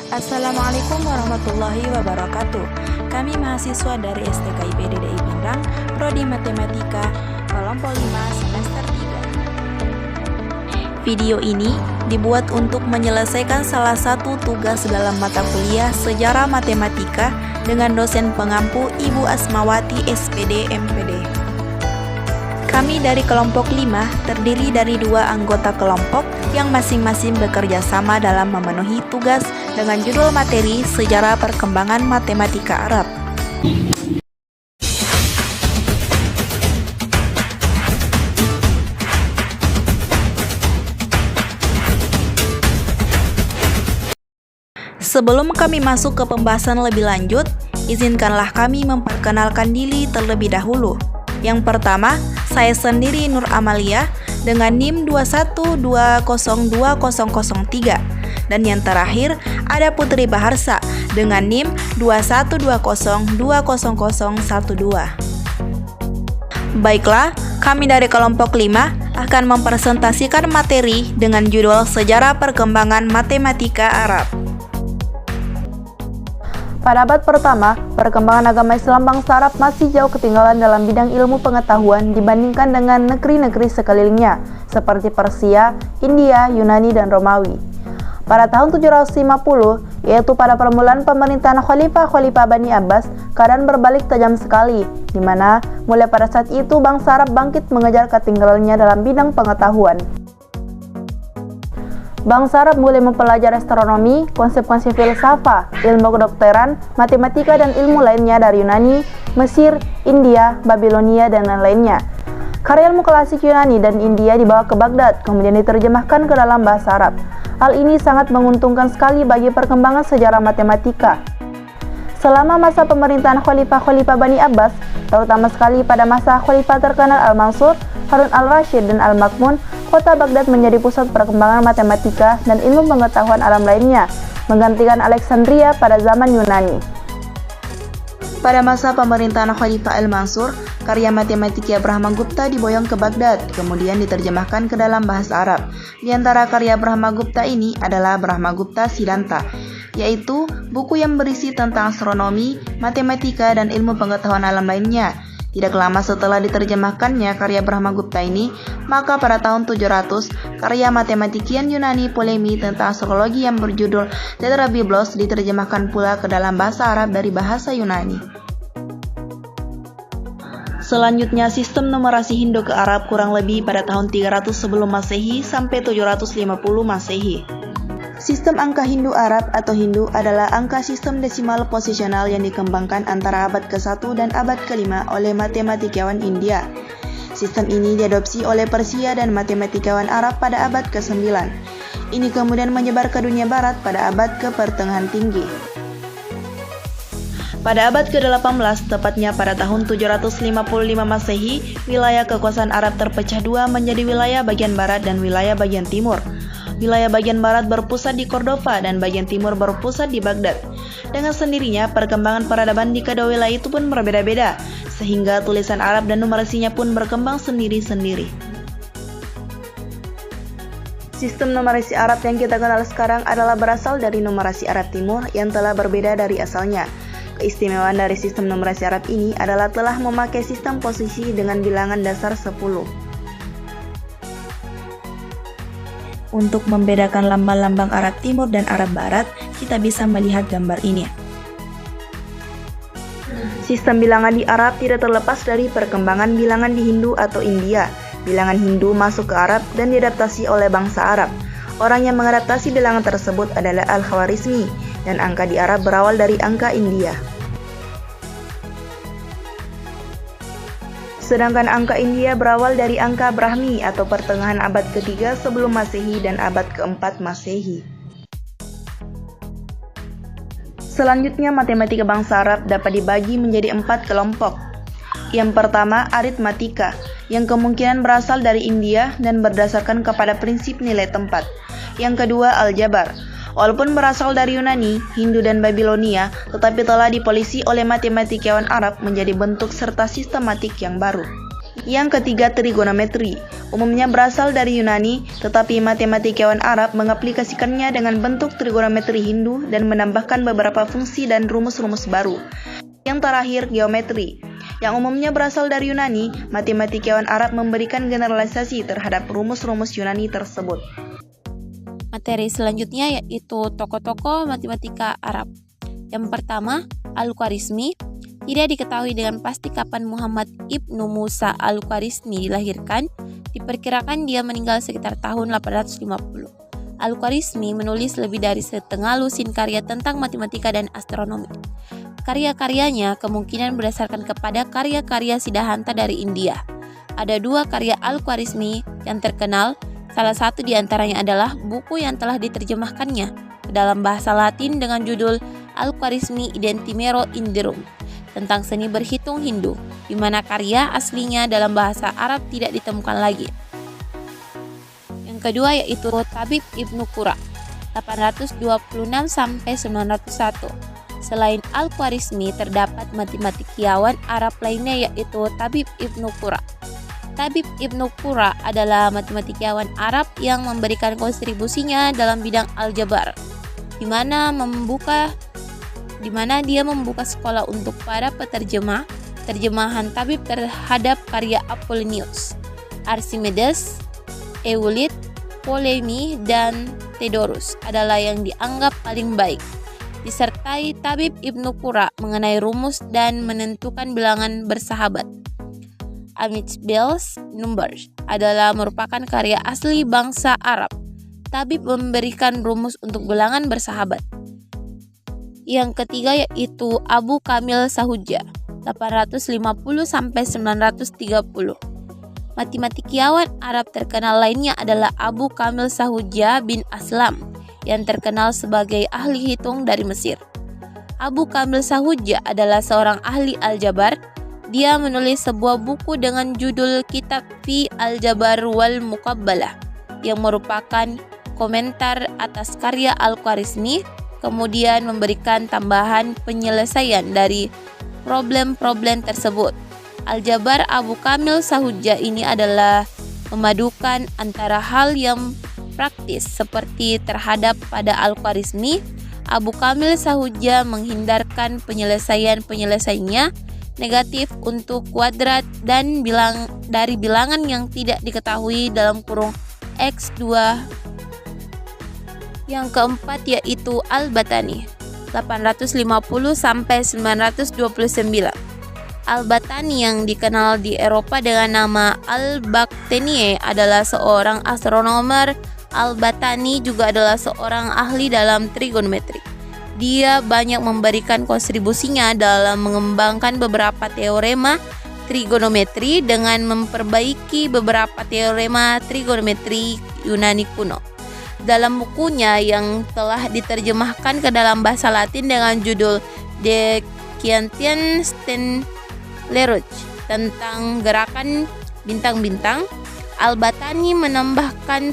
Assalamualaikum warahmatullahi wabarakatuh. Kami mahasiswa dari STKIP DDI Pindrang, Prodi Matematika, kelompok 5 semester 3. Video ini dibuat untuk menyelesaikan salah satu tugas dalam mata kuliah Sejarah Matematika dengan dosen pengampu Ibu Asmawati SPD MPD. Kami dari kelompok 5 terdiri dari 2 anggota kelompok yang masing-masing bekerja sama dalam memenuhi tugas dengan judul materi Sejarah Perkembangan Matematika Arab. Sebelum kami masuk ke pembahasan lebih lanjut, izinkanlah kami memperkenalkan diri terlebih dahulu. Yang pertama, saya sendiri Nur Amalia dengan NIM 212020003. Dan yang terakhir ada Putri Baharsa dengan NIM 212020012. Baiklah, kami dari kelompok 5 akan mempresentasikan materi dengan judul Sejarah Perkembangan Matematika Arab. Pada abad pertama, perkembangan agama Islam bangsa Arab masih jauh ketinggalan dalam bidang ilmu pengetahuan dibandingkan dengan negeri-negeri sekelilingnya, seperti Persia, India, Yunani, dan Romawi. Pada tahun 750, yaitu pada permulaan pemerintahan Khalifah Bani Abbas, keadaan berbalik tajam sekali, di mana mulai pada saat itu bangsa Arab bangkit mengejar ketinggalannya dalam bidang pengetahuan. Bangsa Arab mulai mempelajari astronomi, konsep-konsep filsafat, ilmu kedokteran, matematika, dan ilmu lainnya dari Yunani, Mesir, India, Babilonia, dan lain-lainnya. Karya ilmu klasik Yunani dan India dibawa ke Baghdad, kemudian diterjemahkan ke dalam bahasa Arab. Hal ini sangat menguntungkan sekali bagi perkembangan sejarah matematika. Selama masa pemerintahan Khalifah Bani Abbas, terutama sekali pada masa Khalifah terkenal Al-Mansur, Harun al-Rashid, dan Al-Ma'mun, kota Baghdad menjadi pusat perkembangan matematika dan ilmu pengetahuan alam lainnya, menggantikan Alexandria pada zaman Yunani. Pada masa pemerintahan Khalifah Al-Mansur, karya matematika Brahmagupta diboyong ke Baghdad, kemudian diterjemahkan ke dalam bahasa Arab. Di antara karya Brahmagupta ini adalah Brahmagupta Siddhanta, yaitu buku yang berisi tentang astronomi, matematika, dan ilmu pengetahuan alam lainnya. Tidak lama setelah diterjemahkannya karya Brahmagupta ini, maka pada tahun 700, karya matematisian Yunani Ptolemy tentang astrologi yang berjudul Tetrabiblos diterjemahkan pula ke dalam bahasa Arab dari bahasa Yunani. Selanjutnya, sistem numerasi Hindu ke Arab kurang lebih pada tahun 300 sebelum Masehi sampai 750 Masehi. Sistem angka Hindu Arab atau Hindu adalah angka sistem desimal posisional yang dikembangkan antara abad ke-1 dan abad ke-5 oleh matematikawan India. Sistem ini diadopsi oleh Persia dan matematikawan Arab pada abad ke-9. Ini kemudian menyebar ke dunia barat pada abad ke-pertengahan tinggi. Pada abad ke-18, tepatnya pada tahun 755 Masehi, wilayah kekuasaan Arab terpecah dua menjadi wilayah bagian barat dan wilayah bagian timur. Wilayah bagian barat berpusat di Cordova dan bagian timur berpusat di Baghdad. Dengan sendirinya, perkembangan peradaban di kedua wilayah itu pun berbeda-beda, sehingga tulisan Arab dan numerasinya pun berkembang sendiri-sendiri. Sistem numerasi Arab yang kita kenal sekarang adalah berasal dari numerasi Arab Timur yang telah berbeda dari asalnya. Keistimewaan dari sistem numerasi Arab ini adalah telah memakai sistem posisi dengan bilangan dasar 10. Untuk membedakan lambang-lambang Arab Timur dan Arab Barat, kita bisa melihat gambar ini. Sistem bilangan di Arab tidak terlepas dari perkembangan bilangan di Hindu atau India. Bilangan Hindu masuk ke Arab dan diadaptasi oleh bangsa Arab. Orang yang mengadaptasi bilangan tersebut adalah Al-Khwarizmi, dan angka di Arab berawal dari angka India. Sedangkan angka India berawal dari angka Brahmi atau pertengahan abad ke-3 sebelum Masehi dan abad ke-4 Masehi. Selanjutnya, matematika bangsa Arab dapat dibagi menjadi 4 kelompok. Yang pertama, aritmatika, yang kemungkinan berasal dari India dan berdasarkan kepada prinsip nilai tempat. Yang kedua, aljabar. Walaupun berasal dari Yunani, Hindu, dan Babilonia, tetapi telah dipolisi oleh matematikawan Arab menjadi bentuk serta sistematik yang baru. Yang ketiga, trigonometri. Umumnya berasal dari Yunani, tetapi matematikawan Arab mengaplikasikannya dengan bentuk trigonometri Hindu dan menambahkan beberapa fungsi dan rumus-rumus baru. Yang terakhir, geometri. Yang umumnya berasal dari Yunani, matematikawan Arab memberikan generalisasi terhadap rumus-rumus Yunani tersebut. Materi selanjutnya yaitu tokoh-tokoh matematika Arab. Yang pertama, Al-Khwarizmi. Tidak diketahui dengan pasti kapan Muhammad ibnu Musa Al-Khwarizmi dilahirkan. Diperkirakan dia meninggal sekitar tahun 850. Al-Khwarizmi menulis lebih dari setengah lusin karya tentang matematika dan astronomi. Karya-karyanya kemungkinan berdasarkan kepada karya-karya Siddhanta dari India. Ada dua karya Al-Khwarizmi yang terkenal, salah satu di antaranya adalah buku yang telah diterjemahkannya ke dalam bahasa Latin dengan judul Al-Khwarizmi Identimero Indirum tentang seni berhitung Hindu, di mana karya aslinya dalam bahasa Arab tidak ditemukan lagi. Yang kedua yaitu Tabib Ibnu Qura 826 sampai 901. Selain Al-Khwarizmi terdapat matematikiawan Arab lainnya yaitu Tabib Ibnu Qura. Tabib Ibnu Qura adalah matematikiawan Arab yang memberikan kontribusinya dalam bidang aljabar, di mana dia membuka sekolah untuk para terjemahan tabib terhadap karya Apollonius, Archimedes, Euclid, Ptolemy, dan Theodorus adalah yang dianggap paling baik. Disertai Tabib Ibnu Qura mengenai rumus dan menentukan bilangan bersahabat. Amitabh's Numbers adalah merupakan karya asli bangsa Arab. Tabib memberikan rumus untuk bilangan bersahabat. Yang ketiga yaitu Abu Kamil Sahujah 850 sampai 930. Matematikiawan Arab terkenal lainnya adalah Abu Kamil Sahujah bin Aslam yang terkenal sebagai ahli hitung dari Mesir. Abu Kamil Sahujah adalah seorang ahli aljabar. Dia menulis sebuah buku dengan judul Kitab fi Aljabar wal Muqabbalah yang merupakan komentar atas karya Al-Khwarizmi, kemudian memberikan tambahan penyelesaian dari problem-problem tersebut. Aljabar Abu Kamil Sahujah ini adalah memadukan antara hal yang praktis seperti terhadap pada Al-Khwarizmi. Abu Kamil Sahujah menghindarkan penyelesaiannya negatif untuk kuadrat dan dari bilangan yang tidak diketahui dalam kurung X2. Yang keempat yaitu Al-Battani 850 sampai 929. Al-Battani yang dikenal di Eropa dengan nama Al-Baktaniye adalah seorang astronomer. Al-Battani juga adalah seorang ahli dalam trigonometri. Dia banyak memberikan kontribusinya dalam mengembangkan beberapa teorema trigonometri dengan memperbaiki beberapa teorema trigonometri Yunani kuno. Dalam bukunya yang telah diterjemahkan ke dalam bahasa Latin dengan judul De Quiantiane Stellarium tentang gerakan bintang-bintang, Al-Battani menambahkan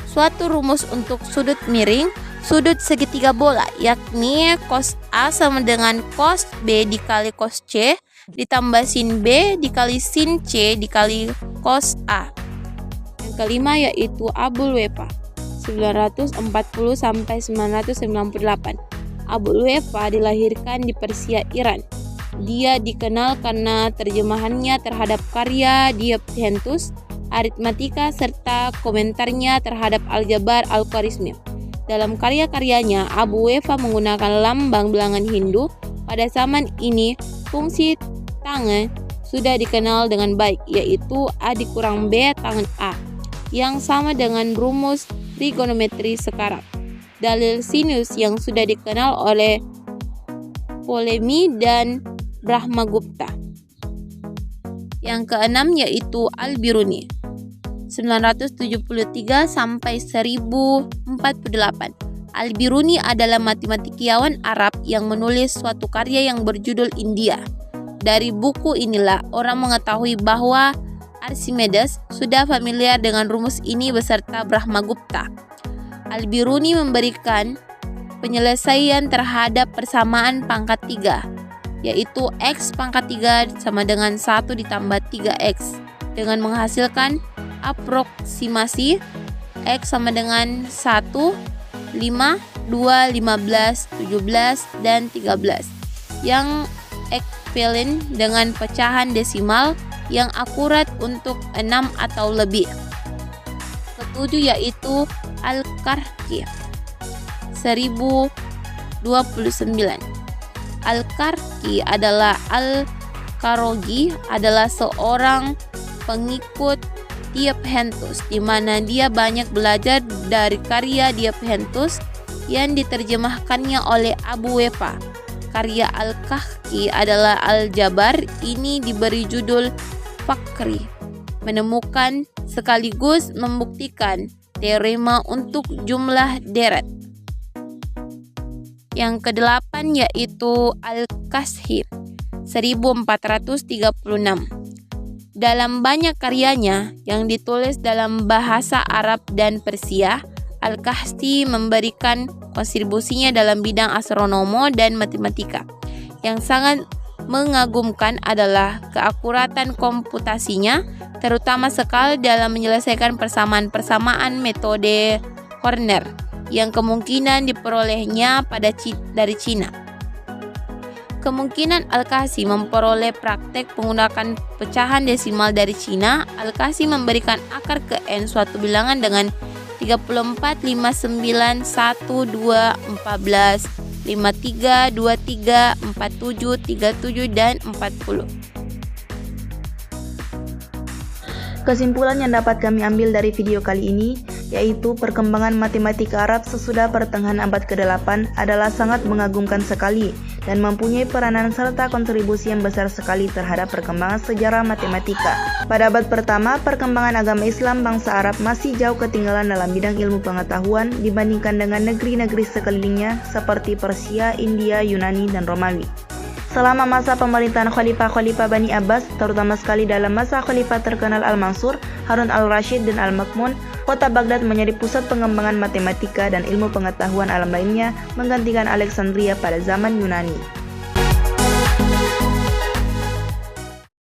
suatu rumus untuk sudut miring, sudut segitiga bola, yakni cos A sama dengan cos B dikali cos C ditambah sin B dikali sin C dikali cos A. Yang kelima yaitu Abul Wefa 940 sampai 998. Abul Wefa dilahirkan di Persia, Iran. Dia dikenal karena terjemahannya terhadap karya Diophantus, aritmatika serta komentarnya terhadap aljabar Al-Khwarizmi. Dalam karya-karyanya, Abu Wefa menggunakan lambang bilangan Hindu. Pada zaman ini, fungsi tangan sudah dikenal dengan baik, yaitu A dikurang B tangan A, yang sama dengan rumus trigonometri sekarang. Dalil sinus yang sudah dikenal oleh Ptolemy dan Brahmagupta. Yang keenam yaitu Al-Biruni 973 sampai 1048. Al-Biruni adalah matematikiawan Arab yang menulis suatu karya yang berjudul India. Dari buku inilah orang mengetahui bahwa Archimedes sudah familiar dengan rumus ini beserta Brahmagupta. Al-Biruni memberikan penyelesaian terhadap persamaan pangkat 3, yaitu X pangkat 3 sama dengan 1 ditambah 3X. dengan menghasilkan aproksimasi X sama dengan 1, 5, 2, 15, 17, dan 13 yang ekvivalent dengan pecahan desimal yang akurat untuk 6 atau lebih. Ketujuh yaitu Al-Karki 1029. Al-Karki adalah Al-Karogi adalah seorang pengikut Diophantus, di mana dia banyak belajar dari karya Diophantus yang diterjemahkannya oleh Abu Wefa. Karya Al-Kahki adalah Al-Jabar. Ini diberi judul Fakri, menemukan sekaligus membuktikan teorema untuk jumlah deret. Yang kedelapan yaitu Al-Kashi 1436. Dalam banyak karyanya yang ditulis dalam bahasa Arab dan Persia, Al-Kashi memberikan kontribusinya dalam bidang astronomi dan matematika. Yang sangat mengagumkan adalah keakuratan komputasinya, terutama sekali dalam menyelesaikan persamaan-persamaan metode Horner yang kemungkinan diperolehnya dari Cina. Kemungkinan Al-Kashi memperoleh praktek menggunakan pecahan desimal dari Cina. Al-Kashi memberikan akar ke n suatu bilangan dengan 34, 59, 1, 2, 14, 53, 23, 47, 37, dan 40. Kesimpulan yang dapat kami ambil dari video kali ini yaitu perkembangan matematika Arab sesudah pertengahan abad ke-8 adalah sangat mengagumkan sekali dan mempunyai peranan serta kontribusi yang besar sekali terhadap perkembangan sejarah matematika. Pada abad pertama, perkembangan agama Islam bangsa Arab masih jauh ketinggalan dalam bidang ilmu pengetahuan dibandingkan dengan negeri-negeri sekelilingnya seperti Persia, India, Yunani, dan Romawi. Selama masa pemerintahan khalifah-khalifah Bani Abbas, terutama sekali dalam masa khalifah terkenal Al-Mansur, Harun al-Rashid, dan Al-Ma'mun, kota Baghdad menjadi pusat pengembangan matematika dan ilmu pengetahuan alam lainnya, menggantikan Alexandria pada zaman Yunani.